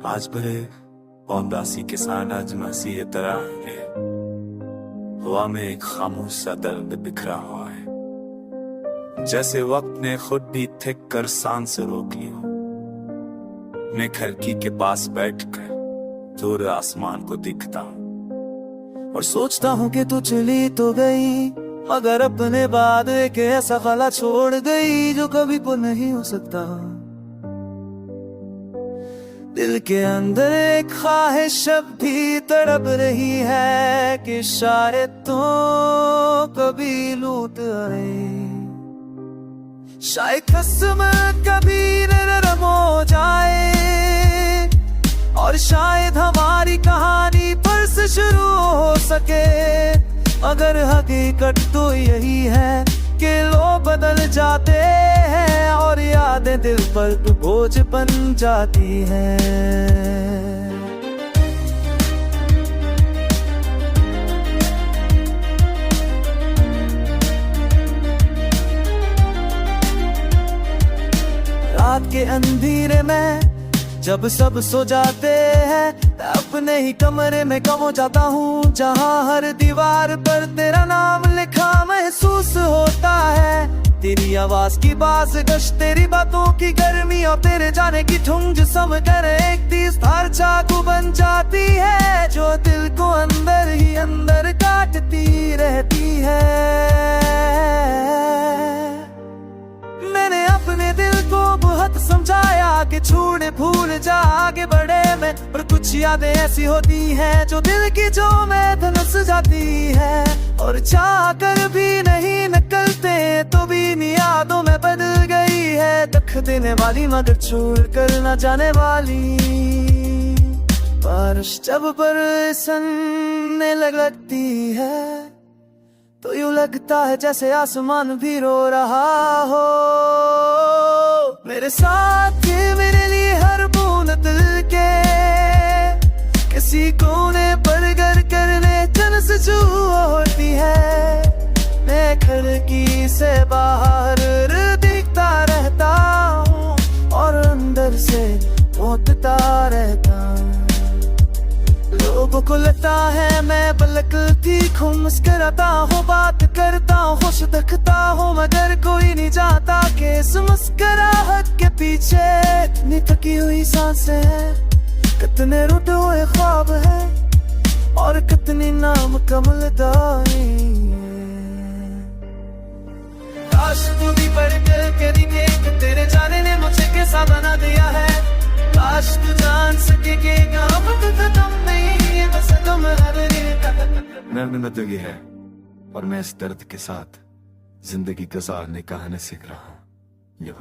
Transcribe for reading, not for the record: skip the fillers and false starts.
आज भरे पौंदासी किसान आज मसी तरह है। हवा में एक खामोश सा दर्द बिखरा हुआ है, जैसे वक्त ने खुद भी थिक कर सांस रोक ली हो। मैं खिड़की के पास बैठकर दूर आसमान को दिखता हूँ और सोचता हूँ कि तू चली तो गई, मगर अपने बाद एक ऐसा खला छोड़ गई जो कभी पुर नहीं हो सकता। दिल के अंदर एक ख्वाहिश अब भी तड़प रही है कि शायद तो कभी लौट आए। शायद किस्मत कभी नरम हो जाए और शायद हमारी कहानी फिर से शुरू हो सके। मगर हकीकत तो यही है कि लोग बदल जाते हैं और यादें दिल पर बोझ बन जाती हैं। रात के अंधेरे में जब सब सो जाते हैं, अपने ही कमरे में कम हो जाता हूँ, जहाँ हर दीवार पर तेरा नाम लिखा महसूस होता है। तेरी आवाज की बास गश, तेरी बातों की गर्मी और तेरे जाने की ठुम जिस्म कर एक तीस धार चाकू बन जाती है, जो दिल को अंदर ही अंदर काटती रहती है। मैंने अपने दिल को बहुत समझाया कि छोड़े भूल जा आगे बढ़े में, पर कुछ यादें ऐसी होती हैं जो दिल की जो में धनस जाती है। और चाह कर भी नहीं निकलते तो भी यादों में बदल गई है, दुख देने वाली मगर छोड़ कर न जाने वाली। बारिश जब बरसने लगती है तो यूं लगता है जैसे आसमान भी रो रहा हो। मेरे साथ मेरे लिए हर बूंद दिल के किसी कोने पर घर करने जन से जो होती है। मैं खिड़की से बाहर दिखता रहता हूँ और अंदर से रोता रहता हूँ। लोगों को लगता है मैं बलकती हूँ, मुस्कुराता हूँ, बात करता हूँ, खुश दिखता हूँ, मगर कोई नहीं जानता कि इस मुस्कुराहट के पीछे इतनी थकी हुई सांसें हैं, कितने रूठे हुए ख्वाब हैं और कितनी नाम कमल दाई है। काश तू भी पढ़ कर करी देख, तेरे जाने ने मुझे कैसा बना दिया है। काश तू जान सके कि जिंदगी है और मैं इस दर्द के साथ जिंदगी गुजारने का सीख रहा हूँ। ये